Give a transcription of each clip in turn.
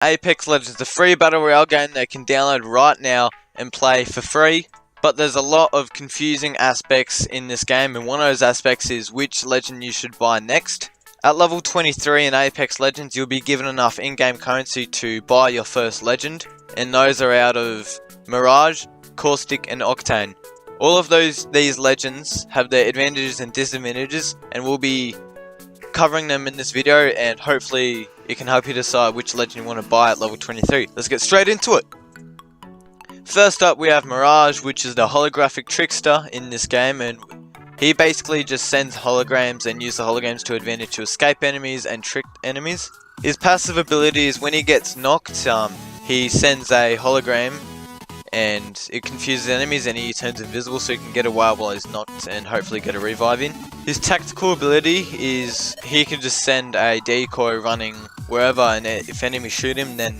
Apex Legends is a free battle royale game they can download right now and play for free. But there's a lot of confusing aspects in this game, and one of those aspects is which legend you should buy next. At level 23 in Apex Legends, you'll be given enough in-game currency to buy your first legend, and those are out of Mirage, Caustic, and Octane. All of these legends have their advantages and disadvantages, and we'll be covering them in this video, and hopefully it can help you decide which legend you want to buy at level 23. Let's get straight into it. First up, we have Mirage, which is the holographic trickster in this game, and he basically just sends holograms and uses the holograms to advantage to escape enemies and trick enemies. His passive ability is when he gets knocked, he sends a hologram and it confuses enemies and he turns invisible so he can get away while he's knocked and hopefully get a revive in. His tactical ability is he can just send a decoy running wherever, and if enemies shoot him, then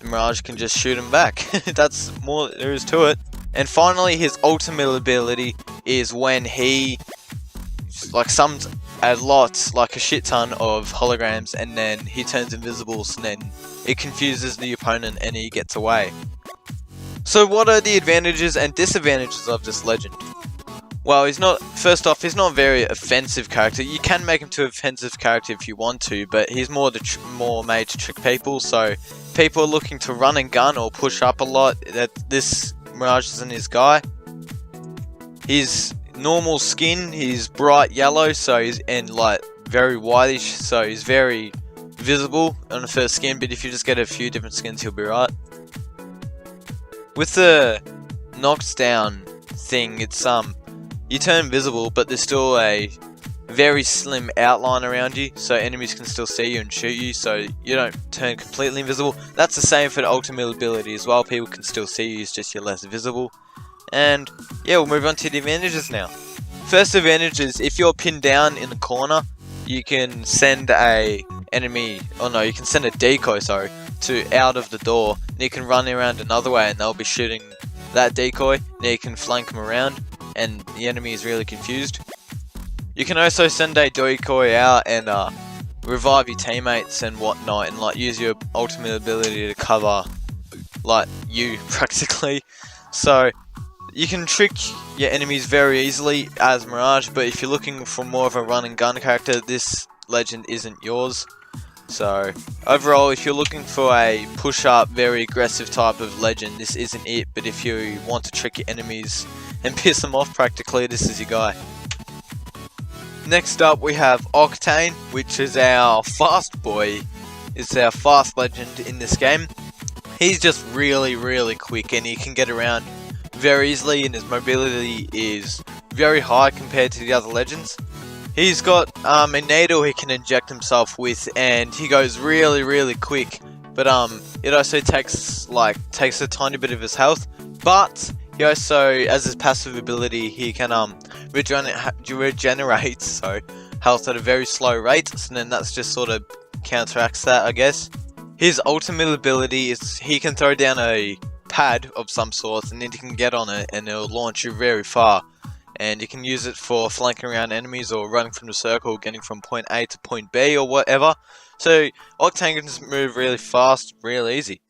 Mirage can just shoot him back. That's more there is to it. And finally, his ultimate ability is when he summons a lot, like a shit ton of holograms, and then he turns invisible, so then it confuses the opponent and he gets away. So what are the advantages and disadvantages of this legend? Well, first off, he's not a very offensive character. You can make him to an offensive character if you want to, but he's more made to trick people, so people are looking to run and gun or push up a lot. This Mirage isn't his guy. His normal skin, he's bright yellow, and very whitish, so he's very visible on the first skin, but if you just get a few different skins, he'll be right. With the knocked down thing, it's you turn invisible, but there's still a very slim outline around you, so enemies can still see you and shoot you, so you don't turn completely invisible. That's the same for the ultimate ability as well. People can still see you, it's just you're less visible. And yeah, we'll move on to the advantages now. First advantage is if you're pinned down in the corner, you can send a decoy, to out of the door, and you can run around another way and they'll be shooting that decoy. Now you can flank them around and the enemy is really confused. You can also send a decoy out and revive your teammates and whatnot, and use your ultimate ability to cover you practically. So you can trick your enemies very easily as Mirage, but if you're looking for more of a run and gun character, this legend isn't yours. So overall, if you're looking for a push up, very aggressive type of legend, this isn't it, but if you want to trick your enemies and piss them off practically, this is your guy. Next up, we have Octane, which is our fast boy. It's our fast legend in this game. He's just really quick and he can get around very easily, and his mobility is very high compared to the other legends. He's got a needle he can inject himself with, and he goes really quick, but it also takes a tiny bit of his health. But he also, as his passive ability, he can regenerate health at a very slow rate, so then that's just sort of counteracts that, I guess. His ultimate ability is he can throw down a pad of some sort, and then you can get on it and it'll launch you very far, and you can use it for flanking around enemies or running from the circle, getting from point A to point B or whatever. So Octane can just move really fast, real easy.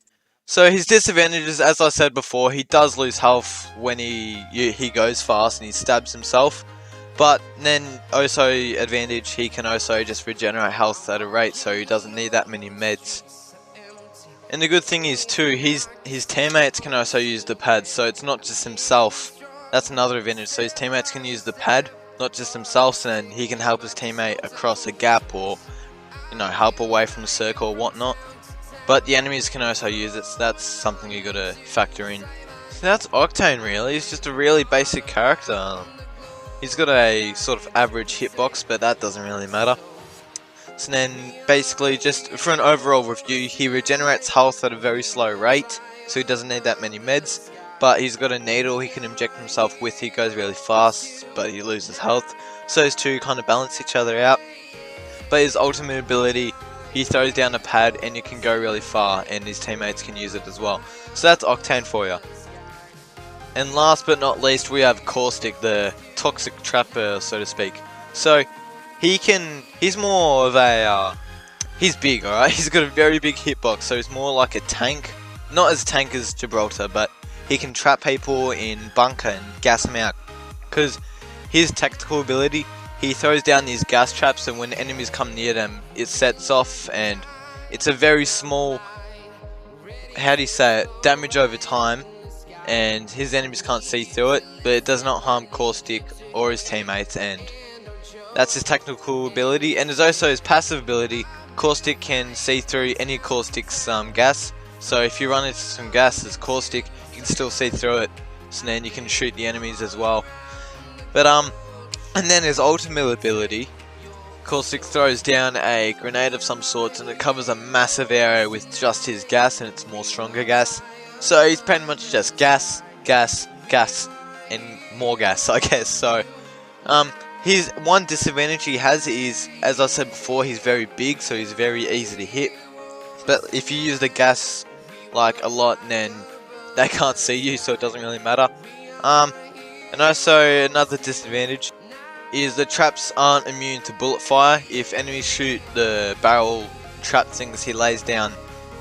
So his disadvantages, as I said before, he does lose health when he goes fast and he stabs himself, but then also advantage, he can also just regenerate health at a rate, so he doesn't need that many meds. And the good thing is too, his teammates can also use the pad, so it's not just himself. That's another advantage, so his teammates can use the pad, not just himself, so then he can help his teammate across a gap or, help away from the circle or whatnot. But the enemies can also use it, so that's something you gotta factor in. So that's Octane really. He's just a really basic character. He's got a sort of average hitbox, but that doesn't really matter. So then basically, just for an overall review, he regenerates health at a very slow rate, so he doesn't need that many meds. But he's got a needle he can inject himself with. He goes really fast, but he loses health. So those two kind of balance each other out. But his ultimate ability, he throws down a pad and you can go really far, and his teammates can use it as well. So that's Octane for you. And last but not least, we have Caustic, the toxic trapper, so to speak. So he's more of a he's big, alright? He's got a very big hitbox, so he's more like a tank. Not as tank as Gibraltar, but he can trap people in bunker and gas them out. Because his tactical ability, he throws down these gas traps, and when enemies come near them, it sets off, and it's a very small, how do you say it, damage over time, and his enemies can't see through it, but it does not harm Caustic or his teammates, and that's his technical ability. And there's also his passive ability. Caustic can see through any Caustic's gas, so if you run into some gas as Caustic, you can still see through it, so then you can shoot the enemies as well. But and then his ultimate ability, Caustic throws down a grenade of some sorts, and it covers a massive area with just his gas, and it's more stronger gas. So he's pretty much just gas, gas, gas, and more gas, I guess. So his one disadvantage he has is, as I said before, he's very big, so he's very easy to hit. But if you use the gas like a lot, then they can't see you, so it doesn't really matter. And also another disadvantage is the traps aren't immune to bullet fire. If enemies shoot the barrel trap things he lays down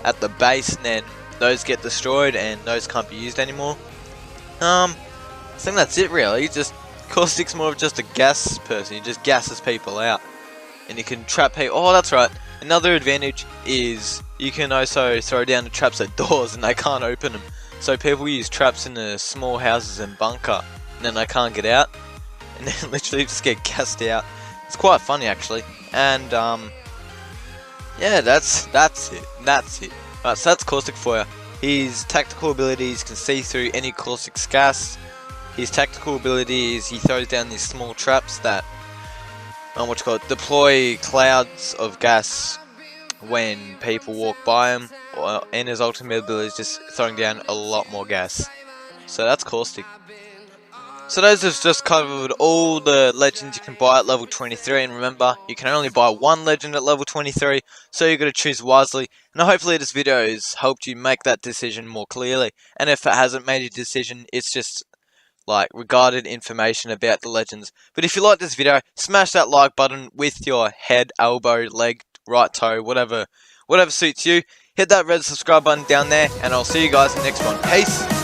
at the base, then those get destroyed and those can't be used anymore. I think that's it really. Just Caustic's more of just a gas person. He just gasses people out, and he can trap people. Oh, that's right. Another advantage is you can also throw down the traps at doors and they can't open them. So people use traps in the small houses and bunker, and then they can't get out, and then literally just get gassed out. It's quite funny actually. And yeah, that's it. Right, so that's Caustic for you. His tactical abilities can see through any Caustic's gas. His tactical ability is he throws down these small traps that deploy clouds of gas when people walk by him. And his ultimate ability is just throwing down a lot more gas. So that's Caustic. So those have just covered all the legends you can buy at level 23, and remember, you can only buy one legend at level 23, so you got to choose wisely. And hopefully this video has helped you make that decision more clearly. And if it hasn't made your decision, it's just like regarded information about the legends. But if you like this video, smash that like button with your head, elbow, leg, right toe, whatever suits you. Hit that red subscribe button down there, and I'll see you guys in the next one. Peace!